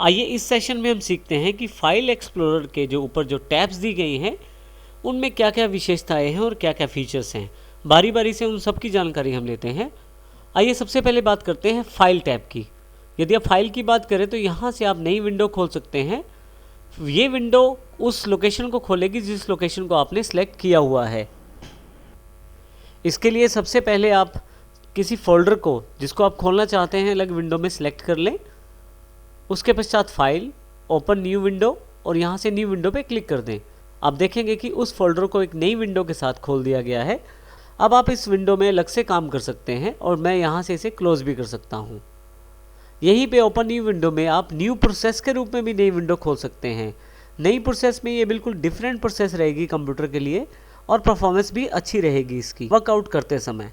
आइए इस सेशन में हम सीखते हैं कि फाइल एक्सप्लोरर के जो ऊपर जो टैब्स दी गई हैं उनमें क्या क्या विशेषताएं हैं और क्या क्या फीचर्स हैं। बारी बारी से उन सब की जानकारी हम लेते हैं। आइए सबसे पहले बात करते हैं फाइल टैब की। यदि आप फाइल की बात करें तो यहाँ से आप नई विंडो खोल सकते हैं। ये विंडो उस लोकेशन को खोलेगी जिस लोकेशन को आपने सेलेक्ट किया हुआ है। इसके लिए सबसे पहले आप किसी फोल्डर को जिसको आप खोलना चाहते हैं अलग विंडो में सेलेक्ट कर लें। उसके पश्चात फाइल, ओपन न्यू विंडो और यहाँ से न्यू विंडो पे क्लिक कर दें। आप देखेंगे कि उस फोल्डर को एक नई विंडो के साथ खोल दिया गया है। अब आप इस विंडो में अलग से काम कर सकते हैं और मैं यहाँ से इसे क्लोज भी कर सकता हूँ। यहीं पे ओपन न्यू विंडो में आप न्यू प्रोसेस के रूप में भी नई विंडो खोल सकते हैं। नई प्रोसेस में ये बिल्कुल डिफरेंट प्रोसेस रहेगी कंप्यूटर के लिए और परफॉर्मेंस भी अच्छी रहेगी इसकी वर्कआउट करते समय।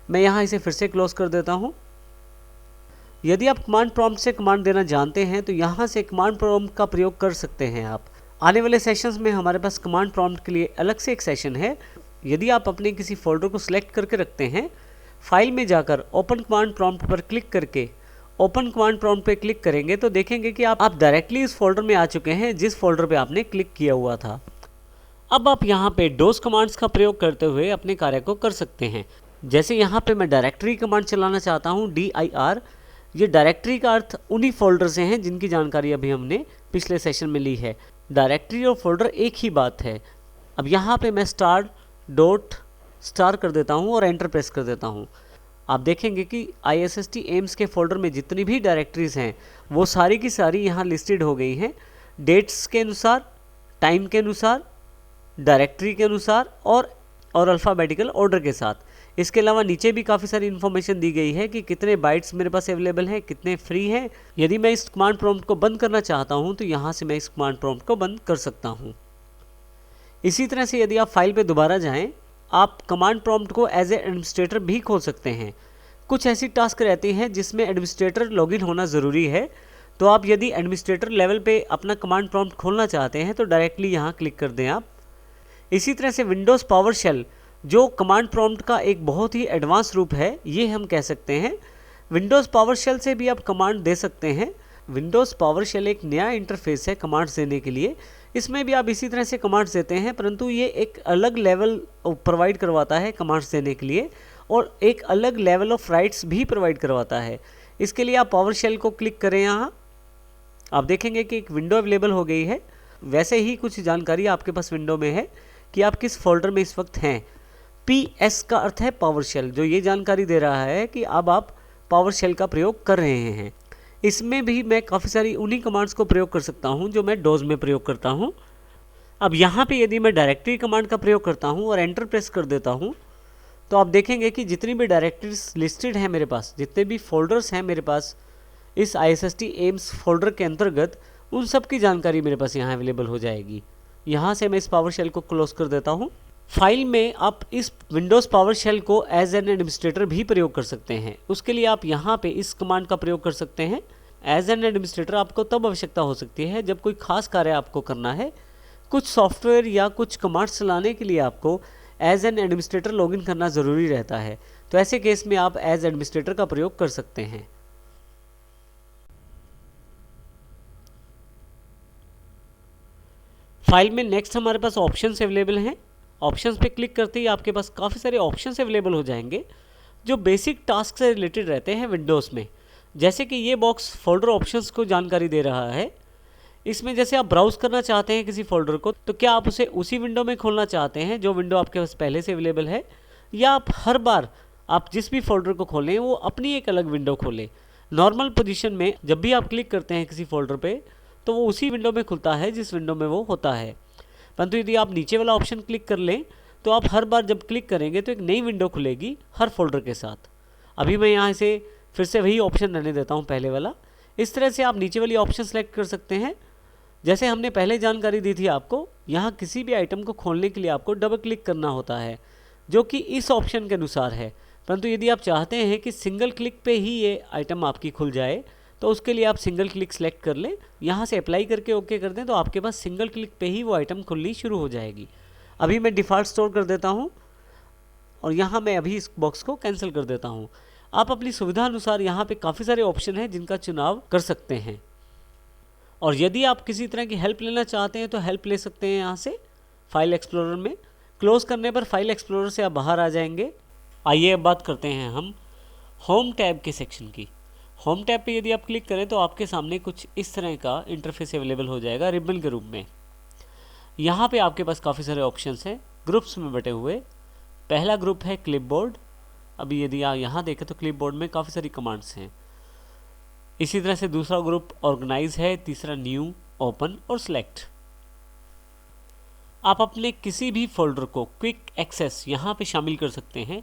मैं यहाँ इसे फिर से क्लोज कर देता हूँ। यदि आप कमांड प्रॉम्प्ट से कमांड देना जानते हैं तो यहाँ से कमांड प्रॉम्प्ट का प्रयोग कर सकते हैं आप। आने वाले सेशंस में हमारे पास कमांड प्रॉम्प्ट के लिए अलग से एक सेशन है। यदि आप अपने किसी फोल्डर को सिलेक्ट करके रखते हैं, फाइल में जाकर ओपन कमांड प्रॉम्प्ट पर क्लिक करके ओपन कमांड प्रॉम्प्ट पे क्लिक करेंगे तो देखेंगे कि आप डायरेक्टली इस फोल्डर में आ चुके हैं जिस फोल्डर पे आपने क्लिक किया हुआ था। अब आप यहाँ पे डोज कमांड्स का प्रयोग करते हुए अपने कार्य को कर सकते हैं। जैसे यहाँ पे मैं डायरेक्टरी कमांड चलाना चाहता हूँ, dir। ये डायरेक्टरी का अर्थ उन्हीं फोल्डर से हैं जिनकी जानकारी अभी हमने पिछले सेशन में ली है। डायरेक्टरी और फोल्डर एक ही बात है। अब यहाँ पे मैं स्टार कर देता हूँ और एंटर प्रेस कर देता हूँ। आप देखेंगे कि ISST एम्स के फोल्डर में जितनी भी डायरेक्टरीज हैं वो सारी की सारी यहाँ लिस्टेड हो गई हैं, डेट्स के अनुसार, टाइम के अनुसार, डायरेक्टरी के अनुसार और अल्फ़ाबेटिकल ऑर्डर के साथ। इसके अलावा नीचे भी काफ़ी सारी इन्फॉर्मेशन दी गई है कि कितने बाइट्स मेरे पास अवेलेबल हैं, कितने फ्री हैं। यदि मैं इस कमांड प्रॉम्प्ट को बंद करना चाहता हूं तो यहां से मैं इस कमांड प्रॉम्प्ट को बंद कर सकता हूं। इसी तरह से यदि आप फाइल पे दोबारा जाएं, आप कमांड प्रॉम्प्ट को एज ए एडमिनिस्ट्रेटर भी खोल सकते हैं। कुछ ऐसी टास्क रहती हैं जिसमें एडमिनिस्ट्रेटर लॉगिन होना ज़रूरी है, तो आप यदि एडमिनिस्ट्रेटर लेवल पे अपना कमांड प्रॉम्प्ट खोलना चाहते हैं तो डायरेक्टली यहाँ क्लिक कर दें आप। इसी तरह से विंडोज़ पावर शेल जो कमांड प्रॉम्प्ट का एक बहुत ही एडवांस रूप है, ये हम कह सकते हैं। विंडोज़ पावर शेल से भी आप कमांड दे सकते हैं। विंडोज़ पावर शेल एक नया इंटरफेस है कमांड्स देने के लिए। इसमें भी आप इसी तरह से कमांड्स देते हैं, परंतु ये एक अलग लेवल प्रोवाइड करवाता है कमांड्स देने के लिए और एक अलग लेवल ऑफ राइट्स भी प्रोवाइड करवाता है। इसके लिए आप पावर शेल को क्लिक करें। यहाँ आप देखेंगे कि एक विंडो अवेलेबल हो गई है। वैसे ही कुछ जानकारी आपके पास विंडो में है कि आप किस फोल्डर में इस वक्त हैं। PS का अर्थ है पावर शेल, जो ये जानकारी दे रहा है कि अब आप पावर शेल का प्रयोग कर रहे हैं। इसमें भी मैं काफ़ी सारी उन्हीं कमांड्स को प्रयोग कर सकता हूं जो मैं डोज में प्रयोग करता हूं। अब यहाँ पे यदि मैं डायरेक्टरी कमांड का प्रयोग करता हूं और एंटर प्रेस कर देता हूं तो आप देखेंगे कि जितनी भी डायरेक्टरीज लिस्टेड हैं मेरे पास, जितने भी फोल्डर्स हैं मेरे पास इस ISST एम्स फोल्डर के अंतर्गत, उन सब की जानकारी मेरे पास यहाँ अवेलेबल हो जाएगी। यहाँ से मैं इस पावर शेल को क्लोज कर देता हूँ। फाइल में आप इस विंडोज़ पावर शेल को एज एन एडमिनिस्ट्रेटर भी प्रयोग कर सकते हैं। उसके लिए आप यहाँ पे इस कमांड का प्रयोग कर सकते हैं। एज एन एडमिनिस्ट्रेटर आपको तब आवश्यकता हो सकती है जब कोई खास कार्य आपको करना है। कुछ सॉफ्टवेयर या कुछ कमांड्स चलाने के लिए आपको एज एन एडमिनिस्ट्रेटर लॉगिन करना ज़रूरी रहता है, तो ऐसे केस में आप एज एडमिनिस्ट्रेटर का प्रयोग कर सकते हैं। फाइल में नेक्स्ट हमारे पास ऑप्शंस अवेलेबल हैं। ऑप्शंस पे क्लिक करते ही आपके पास काफ़ी सारे ऑप्शंस अवेलेबल हो जाएंगे जो बेसिक टास्क से रिलेटेड रहते हैं विंडोज़ में। जैसे कि ये बॉक्स फोल्डर ऑप्शंस को जानकारी दे रहा है। इसमें जैसे आप ब्राउज़ करना चाहते हैं किसी फोल्डर को, तो क्या आप उसे उसी विंडो में खोलना चाहते हैं जो विंडो आपके पास पहले से अवेलेबल है, या आप हर बार आप जिस भी फोल्डर को खोलें वो अपनी एक अलग विंडो खोलें। नॉर्मल पोजीशन में जब भी आप क्लिक करते हैं किसी फोल्डर पे तो वो उसी विंडो में खुलता है जिस विंडो में वो होता है। परंतु यदि आप नीचे वाला ऑप्शन क्लिक कर लें तो आप हर बार जब क्लिक करेंगे तो एक नई विंडो खुलेगी हर फोल्डर के साथ। अभी मैं यहाँ से फिर से वही ऑप्शन रहने देता हूँ पहले वाला। इस तरह से आप नीचे वाली ऑप्शन सेलेक्ट कर सकते हैं। जैसे हमने पहले जानकारी दी थी आपको, यहाँ किसी भी आइटम को खोलने के लिए आपको डबल क्लिक करना होता है, जो कि इस ऑप्शन के अनुसार है। परंतु यदि आप चाहते हैं कि सिंगल क्लिक पे ही ये आइटम आपकी खुल जाए तो उसके लिए आप सिंगल क्लिक सेलेक्ट कर लें। यहाँ से अप्लाई करके ओके कर दें तो आपके पास सिंगल क्लिक पे ही वो आइटम खुलनी शुरू हो जाएगी। अभी मैं डिफ़ॉल्ट स्टोर कर देता हूँ और यहाँ मैं अभी इस बॉक्स को कैंसिल कर देता हूँ। आप अपनी सुविधा अनुसार यहाँ पे काफ़ी सारे ऑप्शन हैं जिनका चुनाव कर सकते हैं। और यदि आप किसी तरह की हेल्प लेना चाहते हैं तो हेल्प ले सकते हैं यहाँ से फाइल एक्सप्लोरर में। क्लोज करने पर फाइल एक्सप्लोरर से आप बाहर आ जाएंगे। आइए अब बात करते हैं हम होम टैब के सेक्शन की। होम टैब पे यदि आप क्लिक करें तो आपके सामने कुछ इस तरह का इंटरफेस अवेलेबल हो जाएगा रिबन के रूप में। यहाँ पे आपके पास काफ़ी सारे ऑप्शंस हैं ग्रुप्स में बटे हुए। पहला ग्रुप है क्लिपबोर्ड। अभी यदि आप यहाँ देखें तो क्लिपबोर्ड में काफ़ी सारी कमांड्स हैं। इसी तरह से दूसरा ग्रुप ऑर्गेनाइज है, तीसरा न्यू, ओपन और सिलेक्ट। आप अपने किसी भी फोल्डर को क्विक एक्सेस यहाँ पे शामिल कर सकते हैं।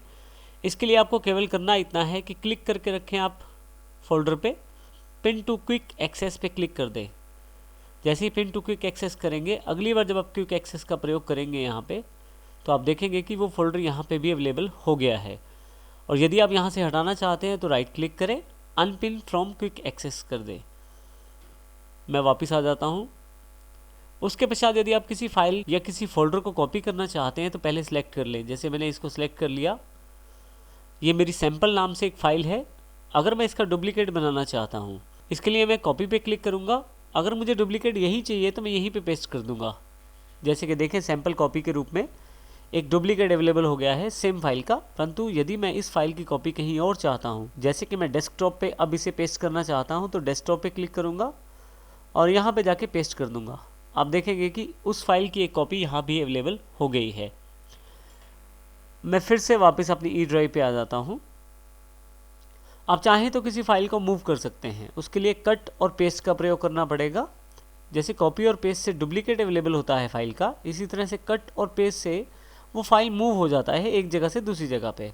इसके लिए आपको केवल करना इतना है कि क्लिक करके रखें आप फोल्डर पे, पिन टू क्विक एक्सेस पे क्लिक कर दें। जैसे ही पिन टू क्विक एक्सेस करेंगे, अगली बार जब आप क्विक एक्सेस का प्रयोग करेंगे यहाँ पे, तो आप देखेंगे कि वो फोल्डर यहाँ पे भी अवेलेबल हो गया है। और यदि आप यहाँ से हटाना चाहते हैं तो राइट क्लिक करें, अनपिन फ्रॉम क्विक एक्सेस कर दें। मैं वापस आ जाता हूँ। उसके पश्चात यदि आप किसी फाइल या किसी फोल्डर को कॉपी करना चाहते हैं तो पहले सिलेक्ट कर लें। जैसे मैंने इसको सिलेक्ट कर लिया, ये मेरी सैम्पल नाम से एक फ़ाइल है। अगर मैं इसका डुप्लीकेट बनाना चाहता हूँ, इसके लिए मैं कॉपी पे क्लिक करूँगा। अगर मुझे डुप्लीकेट यही चाहिए तो मैं यहीं पे पेस्ट कर दूँगा। जैसे कि देखें, सैम्पल कॉपी के रूप में एक डुप्लीकेट अवेलेबल हो गया है सेम फाइल का। परंतु यदि मैं इस फाइल की कॉपी कहीं और चाहता हूँ, जैसे कि मैं डेस्कटॉप पे अब इसे पेस्ट करना चाहता हूँ, तो डेस्कटॉप पे क्लिक करूँगा और यहाँ पे जाके पेस्ट कर दूँगा। आप देखेंगे कि उस फाइल की एक कॉपी यहाँ भी अवेलेबल हो गई है। मैं फिर से वापस अपनी ई ड्राइव पे आ जाता हूँ। आप चाहें तो किसी फाइल को मूव कर सकते हैं। उसके लिए कट और पेस्ट का प्रयोग करना पड़ेगा। जैसे कॉपी और पेस्ट से डुप्लीकेट अवेलेबल होता है फाइल का, इसी तरह से कट और पेस्ट से वो फाइल मूव हो जाता है एक जगह से दूसरी जगह पे।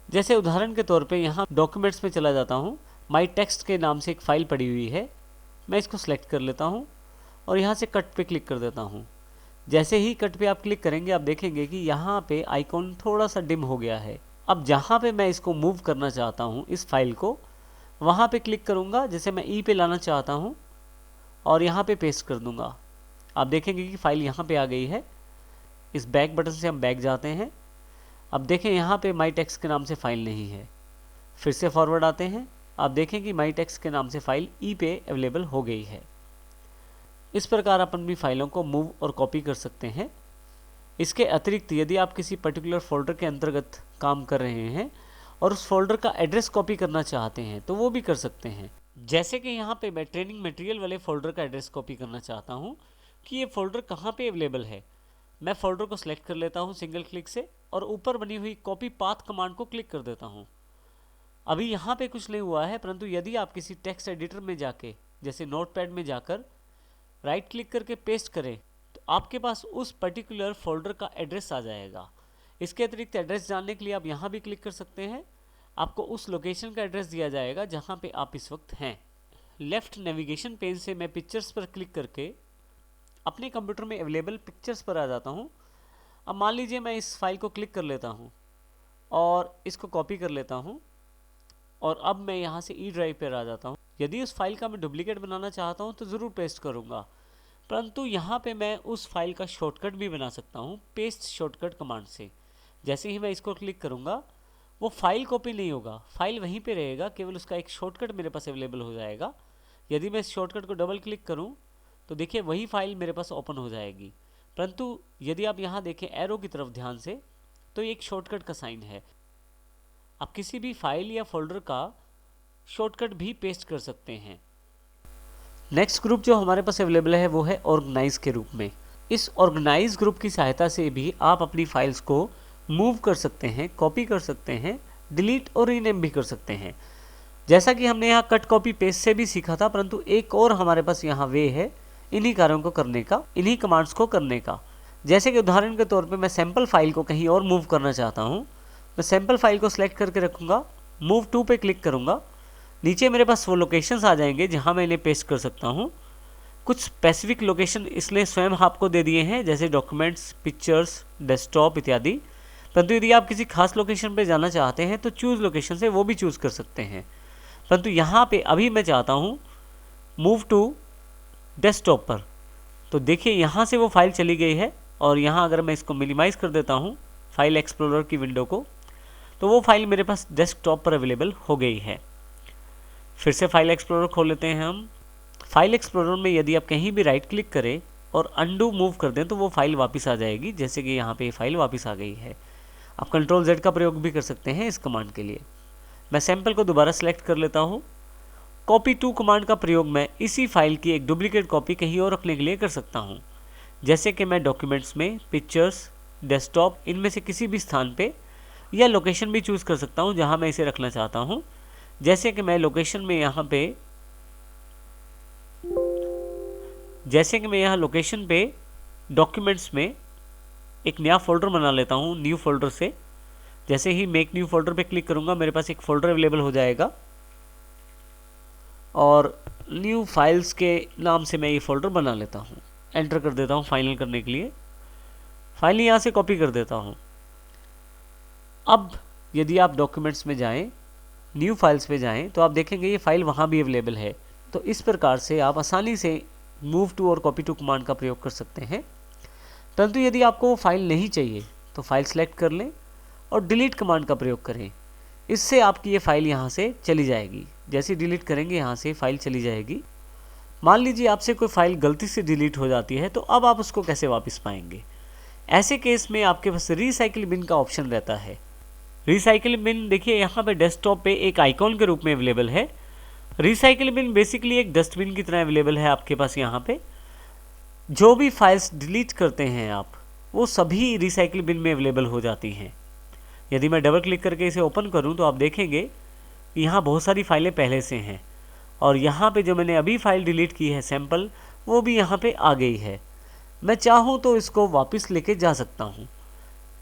जैसे उदाहरण के तौर पे यहाँ डॉक्यूमेंट्स में चला जाता हूँ। माई टेक्स्ट के नाम से एक फ़ाइल पड़ी हुई है, मैं इसको सेलेक्ट कर लेता हूँ और यहाँ से कट पे क्लिक कर देता हूँ। जैसे ही कट पे आप क्लिक करेंगे, आप देखेंगे कि यहाँ पे आइकॉन थोड़ा सा डिम हो गया है। अब जहाँ पे मैं इसको मूव करना चाहता हूँ इस फाइल को, वहाँ पे क्लिक करूँगा। जैसे मैं ई पे लाना चाहता हूँ और यहाँ पे पेस्ट कर दूँगा। आप देखेंगे कि फ़ाइल यहाँ पे आ गई है। इस बैक बटन से हम बैक जाते हैं। अब देखें यहाँ पे माई टेक्स्ट के नाम से फ़ाइल नहीं है। फिर से फॉरवर्ड आते हैं। आप देखें कि माई टेक्स्ट के नाम से फ़ाइल ई पे अवेलेबल हो गई है। इस प्रकार आप अपनी फाइलों को मूव और कॉपी कर सकते हैं। इसके अतिरिक्त यदि आप किसी पर्टिकुलर फोल्डर के अंतर्गत काम कर रहे हैं और उस फोल्डर का एड्रेस कॉपी करना चाहते हैं तो वो भी कर सकते हैं। जैसे कि यहाँ पे मैं ट्रेनिंग मटेरियल वाले फोल्डर का एड्रेस कॉपी करना चाहता हूँ कि ये फोल्डर कहाँ पे अवेलेबल है। मैं फोल्डर को सिलेक्ट कर लेता हूँ सिंगल क्लिक से और ऊपर बनी हुई कॉपी पाथ कमांड को क्लिक कर देता हूँ। अभी यहाँ पे कुछ नहीं हुआ है, परंतु यदि आप किसी टेक्स्ट एडिटर में जाके, जैसे नोटपैड में जाकर राइट क्लिक करके पेस्ट करें, तो आपके पास उस पर्टिकुलर फोल्डर का एड्रेस आ जाएगा। इसके अतिरिक्त एड्रेस जानने के लिए आप यहाँ भी क्लिक कर सकते हैं। आपको उस लोकेशन का एड्रेस दिया जाएगा जहाँ पे आप इस वक्त हैं। लेफ्ट नेविगेशन पेज से मैं पिक्चर्स पर क्लिक करके अपने कंप्यूटर में अवेलेबल पिक्चर्स पर आ जाता हूँ। अब मान लीजिए मैं इस फाइल को क्लिक कर लेता हूँ और इसको कॉपी कर लेता हूँ और अब मैं यहाँ से ई ड्राइव पर आ जाता हूँ। यदि उस फाइल का मैं डुप्लीकेट बनाना चाहता हूँ तो ज़रूर पेस्ट करूँगा, परंतु यहाँ पे मैं उस फाइल का शॉर्टकट भी बना सकता हूँ पेस्ट शॉर्टकट कमांड से। जैसे ही मैं इसको क्लिक करूँगा, वो फाइल कॉपी नहीं होगा, फाइल वहीं पे रहेगा, केवल उसका एक शॉर्टकट मेरे पास अवेलेबल हो जाएगा। यदि मैं इस शॉर्टकट को डबल क्लिक करूँ तो देखिए वही फाइल मेरे पास ओपन हो जाएगी। परंतु यदि आप यहाँ देखें एरो की तरफ ध्यान से, तो ये एक शॉर्टकट का साइन है। आप किसी भी फाइल या फोल्डर का शॉर्टकट भी पेस्ट कर सकते हैं। नेक्स्ट ग्रुप जो हमारे पास अवेलेबल है वो है ऑर्गेनाइज के रूप में। इस ऑर्गेनाइज ग्रुप की सहायता से भी आप अपनी फाइल्स को मूव कर सकते हैं, कॉपी कर सकते हैं, डिलीट और रीनेम भी कर सकते हैं। जैसा कि हमने यहाँ कट कॉपी पेस्ट से भी सीखा था, परंतु एक और हमारे पास यहाँ वे है इन्हीं कार्यों को करने का, इन्हीं कमांड्स को करने का। जैसे कि उदाहरण के तौर पे मैं सैम्पल फाइल को कहीं और मूव करना चाहता हूँ। मैं सैम्पल फाइल को सिलेक्ट करके रखूँगा, मूव टू पे क्लिक करूँगा। नीचे मेरे पास वो लोकेशंस आ जाएंगे जहाँ मैं इन्हें पेस्ट कर सकता हूँ। कुछ स्पेसिफिक लोकेशन इसने स्वयं आपको दे दिए हैं, जैसे डॉक्यूमेंट्स, पिक्चर्स, डेस्कटॉप इत्यादि। परंतु यदि आप किसी खास लोकेशन पे जाना चाहते हैं तो चूज़ लोकेशन से वो भी चूज़ कर सकते हैं। परंतु यहाँ पे अभी मैं चाहता हूँ मूव टू डेस्कटॉप पर, तो देखिए यहाँ से वो फाइल चली गई है। और यहाँ अगर मैं इसको मिनिमाइज़ कर देता हूँ फाइल एक्सप्लोरर की विंडो को, तो वो फाइल मेरे पास डेस्कटॉप पर अवेलेबल हो गई है। फिर से फाइल एक्सप्लोरर खोल लेते हैं हम। फाइल एक्सप्लोरर में यदि आप कहीं भी राइट क्लिक करें और अंडू मूव कर दें तो वो फाइल वापस आ जाएगी, जैसे कि यहाँ पे ये फाइल वापस आ गई है। आप कंट्रोल Z का प्रयोग भी कर सकते हैं इस कमांड के लिए। मैं सैंपल को दोबारा सेलेक्ट कर लेता हूँ। कॉपी टू कमांड का प्रयोग मैं इसी फाइल की एक डुप्लीकेट कॉपी कहीं और रखने के लिए कर सकता हूँ, जैसे कि मैं डॉक्यूमेंट्स में, पिक्चर्स, डेस्कटॉप, इनमें से किसी भी स्थान पे, या लोकेशन भी चूज़ कर सकता हूँ जहाँ मैं इसे रखना चाहता हूँ। जैसे कि मैं लोकेशन में यहाँ पे डॉक्यूमेंट्स में एक नया फोल्डर बना लेता हूँ न्यू फोल्डर से। जैसे ही मेक न्यू फोल्डर पे क्लिक करूँगा मेरे पास एक फोल्डर अवेलेबल हो जाएगा और न्यू फाइल्स के नाम से मैं ये फोल्डर बना लेता हूँ। एंटर कर देता हूँ फाइनल करने के लिए। फाइल यहाँ से कॉपी कर देता हूँ। अब यदि आप डॉक्यूमेंट्स में जाएं, न्यू फाइल्स पे जाएं, तो आप देखेंगे ये फाइल वहाँ भी अवेलेबल है। तो इस प्रकार से आप आसानी से मूव टू और कॉपी टू कमांड का प्रयोग कर सकते हैं। परंतु यदि आपको वो फाइल नहीं चाहिए तो फाइल सेलेक्ट कर लें और डिलीट कमांड का प्रयोग करें। इससे आपकी ये फाइल यहाँ से चली जाएगी। जैसे डिलीट करेंगे यहाँ से फाइल चली जाएगी। मान लीजिए आपसे कोई फाइल गलती से डिलीट हो जाती है, तो अब आप उसको कैसे वापस पाएंगे? ऐसे केस में आपके पास रिसाइकिल बिन का ऑप्शन रहता है। रिसाइकिल बिन देखिए यहाँ पे डेस्कटॉप पे एक आइकॉन के रूप में अवेलेबल है। रिसाइकिल बिन बेसिकली एक डस्टबिन की तरह अवेलेबल है आपके पास। यहाँ पे जो भी फाइल्स डिलीट करते हैं आप, वो सभी रिसाइकिल बिन में अवेलेबल हो जाती हैं। यदि मैं डबल क्लिक करके इसे ओपन करूं तो आप देखेंगे यहाँ बहुत सारी फाइलें पहले से हैं और यहाँ पे जो मैंने अभी फाइल डिलीट की है सैंपल, वो भी यहाँ पे आ गई है। मैं चाहूँ तो इसको वापस लेके जा सकता हूँ।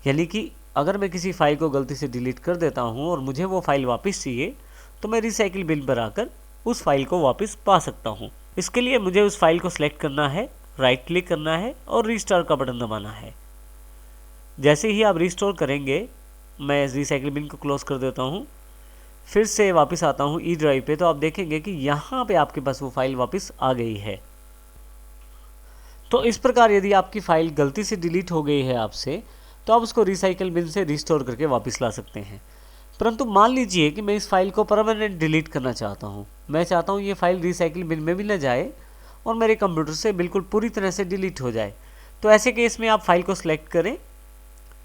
यानी कि अगर मैं किसी फाइल को गलती से डिलीट कर देता हूँ और मुझे वो फाइल वापस चाहिए, तो मैं रिसाइकिल बिन पर आकर उस फाइल को वापस पा सकता हूँ। इसके लिए मुझे उस फाइल को सिलेक्ट करना है, राइट क्लिक करना है और रिस्टोर का बटन दबाना है। जैसे ही आप रिस्टोर करेंगे, मैं रिसाइकिल बिन को क्लोज कर देता हूँ, फिर से वापस आता हूँ ई ड्राइव पे, तो आप देखेंगे कि यहाँ पे आपके पास वो फाइल वापस आ गई है। तो इस प्रकार यदि आपकी फाइल गलती से डिलीट हो गई है आपसे, तो आप उसको रिसाइकिल बिन से रिस्टोर करके वापस ला सकते हैं। परंतु मान लीजिए कि मैं इस फाइल को परमानेंट डिलीट करना चाहता हूँ। मैं चाहता हूँ ये फाइल रिसाइकिल बिन में भी न जाए और मेरे कंप्यूटर से बिल्कुल पूरी तरह से डिलीट हो जाए। तो ऐसे केस में आप फाइल को सिलेक्ट करें,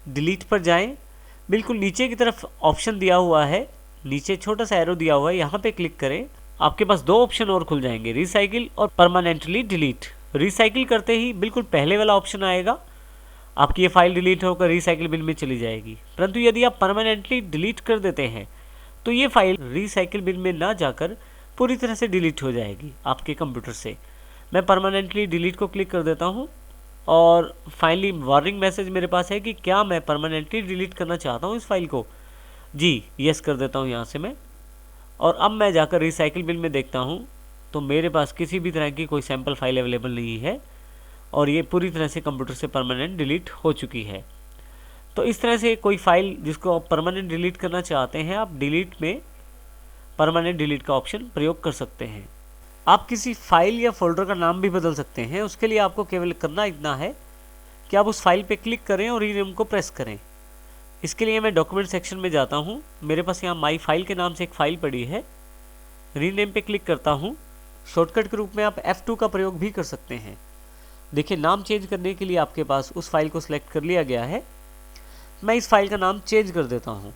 डिलीट पर जाएं, बिल्कुल नीचे की तरफ ऑप्शन दिया हुआ है, नीचे छोटा सा एरो दिया हुआ है, यहाँ पे क्लिक करें। आपके पास दो ऑप्शन और खुल जाएंगे, रिसाइकिल और परमानेंटली डिलीट। रिसाइकिल करते ही बिल्कुल पहले वाला ऑप्शन आएगा, आपकी ये फाइल डिलीट होकर रिसाइकिल बिन में चली जाएगी। परंतु यदि आप परमानेंटली डिलीट कर देते हैं तो ये फाइल रिसाइकिल बिन में ना जाकर पूरी तरह से डिलीट हो जाएगी आपके कंप्यूटर से। मैं परमानेंटली डिलीट को क्लिक कर देता हूँ और फाइनली वार्निंग मैसेज मेरे पास है कि क्या मैं परमानेंटली डिलीट करना चाहता हूँ इस फाइल को। जी यस कर देता हूँ यहाँ से मैं। और अब मैं जाकर रिसाइकिल बिन में देखता हूँ तो मेरे पास किसी भी तरह की कोई सैम्पल फाइल अवेलेबल नहीं है और ये पूरी तरह से कंप्यूटर से परमानेंट डिलीट हो चुकी है। तो इस तरह से कोई फाइल जिसको आप परमानेंट डिलीट करना चाहते हैं, आप डिलीट में परमानेंट डिलीट का ऑप्शन प्रयोग कर सकते हैं। आप किसी फाइल या फोल्डर का नाम भी बदल सकते हैं। उसके लिए आपको केवल करना इतना है कि आप उस फाइल पे क्लिक करें और रीनेम को प्रेस करें। इसके लिए मैं डॉक्यूमेंट सेक्शन में जाता हूँ। मेरे पास यहाँ माई फाइल के नाम से एक फ़ाइल पड़ी है। रीनेम पे क्लिक करता हूँ। शॉर्टकट के रूप में आप F2 का प्रयोग भी कर सकते हैं। देखिए नाम चेंज करने के लिए आपके पास उस फाइल को सिलेक्ट कर लिया गया है। मैं इस फाइल का नाम चेंज कर देता हूँ।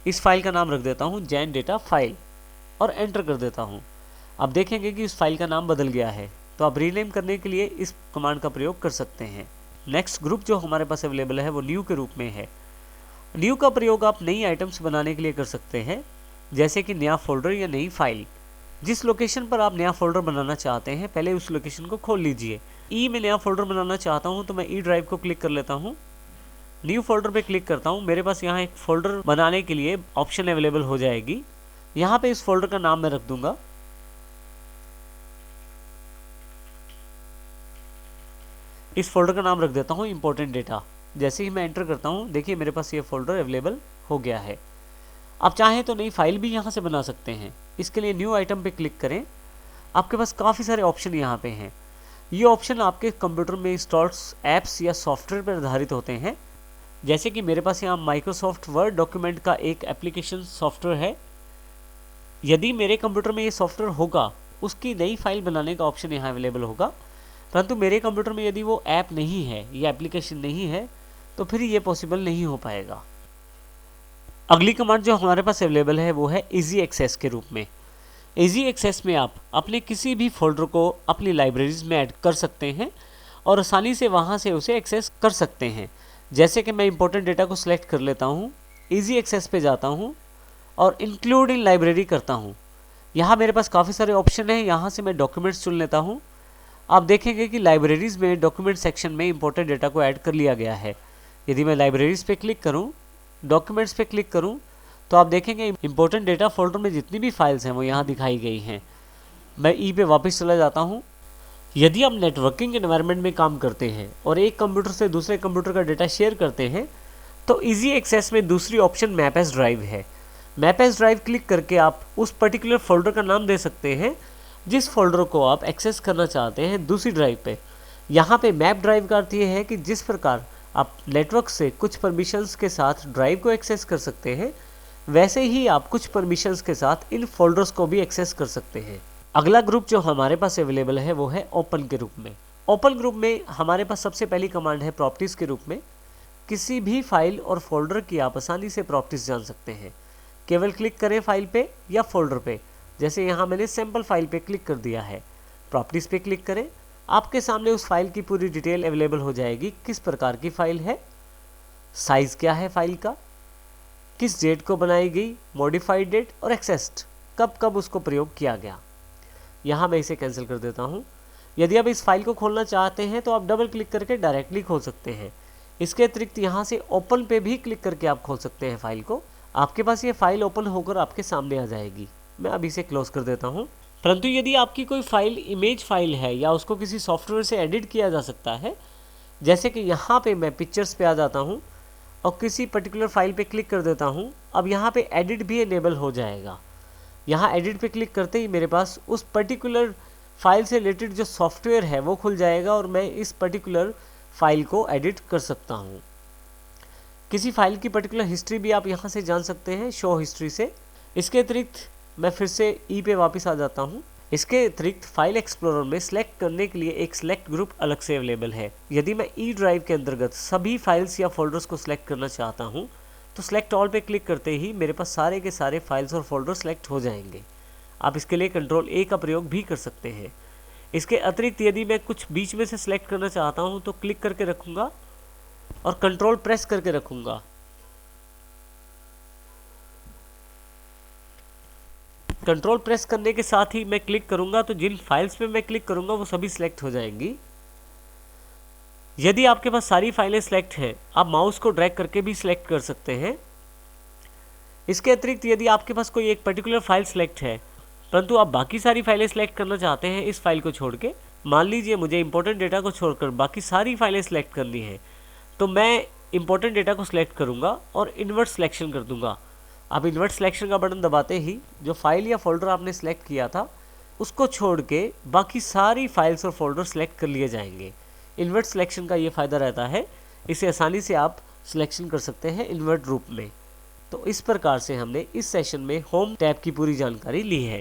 इस फाइल का नाम रख देता हूँ जैन डेटा फाइल और एंटर कर देता हूँ। आप देखेंगे कि इस फाइल का नाम बदल गया है। तो आप रीनेम करने के लिए इस कमांड का प्रयोग कर सकते हैं। नेक्स्ट ग्रुप जो हमारे पास अवेलेबल है वो न्यू के रूप में है। न्यू का प्रयोग आप नई आइटम्स बनाने के लिए कर सकते हैं, जैसे कि नया फोल्डर या नई फाइल। जिस लोकेशन पर आप नया फोल्डर बनाना चाहते हैं पहले उस लोकेशन को खोल लीजिए। ई में नया फोल्डर बनाना चाहता हूँ तो मैं ई ड्राइव को क्लिक कर लेता हूँ। न्यू फोल्डर पे क्लिक करता हूँ। मेरे पास यहाँ एक फोल्डर बनाने के लिए ऑप्शन अवेलेबल हो जाएगी। यहाँ पे इस फोल्डर का नाम मैं रख दूंगा। इस फोल्डर का नाम रख देता हूँ इंपॉर्टेंट डेटा। जैसे ही मैं एंटर करता हूँ देखिए मेरे पास ये फोल्डर अवेलेबल हो गया है। आप चाहें तो नई फाइल भी यहाँ से बना सकते हैं। इसके लिए न्यू आइटम पे क्लिक करें। आपके पास काफ़ी सारे ऑप्शन यहाँ पे हैं। ये ऑप्शन आपके कंप्यूटर में इंस्टॉल्ड ऐप्स या सॉफ्टवेयर पर आधारित होते हैं। जैसे कि मेरे पास यहाँ माइक्रोसॉफ्ट वर्ड डॉक्यूमेंट का एक एप्लीकेशन सॉफ्टवेयर है। यदि मेरे कंप्यूटर में ये सॉफ्टवेयर होगा, उसकी नई फाइल बनाने का ऑप्शन यहाँ अवेलेबल होगा, परंतु मेरे कंप्यूटर में यदि वो ऐप नहीं है या एप्लीकेशन नहीं है तो फिर ये पॉसिबल नहीं हो पाएगा। अगली कमांड जो हमारे पास अवेलेबल है वो है इजी एक्सेस के रूप में। इजी एक्सेस में आप अपने किसी भी फोल्डर को अपनी लाइब्रेरीज में ऐड कर सकते हैं और आसानी से वहाँ से उसे एक्सेस कर सकते हैं। जैसे कि मैं इंपॉर्टेंट डेटा को सिलेक्ट कर लेता हूँ, इजी एक्सेस पे जाता हूँ और इंक्लूड इन लाइब्रेरी करता हूँ। यहाँ मेरे पास काफ़ी सारे ऑप्शन हैं, यहाँ से मैं डॉक्यूमेंट्स चुन लेता हूँ। आप देखेंगे कि लाइब्रेरीज़ में डॉक्यूमेंट सेक्शन में इंपॉर्टेंट डेटा को ऐड कर लिया गया है। यदि मैं लाइब्रेरीज़ पे क्लिक करूँ, डॉक्यूमेंट्स पे क्लिक करूँ, तो आप देखेंगे इंपॉर्टेंट डेटा फोल्डर में जितनी भी फाइल्स हैं वो यहाँ दिखाई गई हैं। मैं ई पे वापस चला जाता हूँ। यदि आप नेटवर्किंग एनवायरनमेंट में काम करते हैं और एक कंप्यूटर से दूसरे कंप्यूटर का डेटा शेयर करते हैं तो इजी एक्सेस में दूसरी ऑप्शन मैप एज ड्राइव है। मैप एज ड्राइव क्लिक करके आप उस पर्टिकुलर फोल्डर का नाम दे सकते हैं जिस फोल्डर को आप एक्सेस करना चाहते हैं दूसरी ड्राइव पे। यहाँ पे मैप ड्राइव का अर्थ ये है कि जिस प्रकार आप नेटवर्क से कुछ परमिशंस के साथ ड्राइव को एक्सेस कर सकते हैं, वैसे ही आप कुछ परमिशंस के साथ इन फोल्डर्स को भी एक्सेस कर सकते हैं। अगला ग्रुप जो हमारे पास अवेलेबल है वो है ओपन के रूप में। ओपन ग्रुप में हमारे पास सबसे पहली कमांड है प्रॉपर्टीज़ के रूप में। किसी भी फाइल और फोल्डर की आप आसानी से प्रॉपर्टीज़ जान सकते हैं। केवल क्लिक करें फाइल पे या फोल्डर पे। जैसे यहाँ मैंने सैम्पल फाइल पे क्लिक कर दिया है, प्रॉपर्टीज़ पे क्लिक करें, आपके सामने उस फाइल की पूरी डिटेल अवेलेबल हो जाएगी। किस प्रकार की फ़ाइल है, साइज़ क्या है फाइल का, किस डेट को बनाई गई, मॉडिफाइड डेट और एक्सेस्ड, कब कब उसको प्रयोग किया गया। यहाँ मैं इसे कैंसिल कर देता हूँ। यदि आप इस फाइल को खोलना चाहते हैं तो आप डबल क्लिक करके डायरेक्टली खोल सकते हैं। इसके अतिरिक्त यहाँ से ओपन पे भी क्लिक करके आप खोल सकते हैं फाइल को। आपके पास ये फाइल ओपन होकर आपके सामने आ जाएगी। मैं अभी इसे क्लोज कर देता हूँ। परंतु यदि आपकी कोई फाइल इमेज फाइल है या उसको किसी सॉफ्टवेयर से एडिट किया जा सकता है, जैसे कि यहाँ पे मैं पिक्चर्स पे आ जाता हूँ और किसी पर्टिकुलर फाइल पे क्लिक कर देता हूँ, अब यहाँ पे एडिट भी इनेबल हो जाएगा। यहाँ एडिट पे क्लिक करते ही मेरे पास उस पर्टिकुलर फाइल से रिलेटेड जो सॉफ्टवेयर है वो खुल जाएगा और मैं इस पर्टिकुलर फाइल को एडिट कर सकता हूँ। किसी फाइल की पर्टिकुलर हिस्ट्री भी आप यहाँ से जान सकते हैं, शो हिस्ट्री से। इसके अतिरिक्त मैं फिर से ई पे वापस आ जाता हूँ। इसके अतिरिक्त फाइल एक्सप्लोरर में सिलेक्ट करने के लिए एक सिलेक्ट ग्रुप अलग से अवेलेबल है। यदि मैं ई ड्राइव के अंतर्गत सभी फाइल्स या फोल्डर्स को सिलेक्ट करना चाहता हूँ तो सिलेक्ट ऑल पे क्लिक करते ही मेरे पास सारे के सारे फाइल्स और फोल्डर सिलेक्ट हो जाएंगे। आप इसके लिए कंट्रोल ए का प्रयोग भी कर सकते हैं। इसके अतिरिक्त यदि मैं कुछ बीच में से सिलेक्ट करना चाहता हूँ तो क्लिक करके रखूँगा और कंट्रोल प्रेस करके रखूँगा। कंट्रोल प्रेस करने के साथ ही मैं क्लिक करूंगा तो जिन फाइल्स पे मैं क्लिक करूंगा वो सभी सिलेक्ट हो जाएंगी। यदि आपके पास सारी फाइलें सिलेक्ट हैं, आप माउस को ड्रैग करके भी सिलेक्ट कर सकते हैं। इसके अतिरिक्त यदि आपके पास कोई एक पर्टिकुलर फाइल सिलेक्ट है परंतु आप बाकी सारी फाइलें सिलेक्ट करना चाहते हैं इस फाइल को छोड़ के, मान लीजिए मुझे इंपॉर्टेंट डेटा को छोड़कर बाकी सारी फाइलें सिलेक्ट करनी है, तो मैं इंपॉर्टेंट डेटा को सिलेक्ट करूंगा और इन्वर्ट सिलेक्शन कर दूंगा। आप इन्वर्ट सिलेक्शन का बटन दबाते ही जो फाइल या फोल्डर आपने सेलेक्ट किया था उसको छोड़ के बाकी सारी फाइल्स और फोल्डर सेलेक्ट कर लिए जाएंगे। इन्वर्ट सिलेक्शन का ये फ़ायदा रहता है, इसे आसानी से आप सिलेक्शन कर सकते हैं इन्वर्ट रूप में। तो इस प्रकार से हमने इस सेशन में होम टैब की पूरी जानकारी ली है।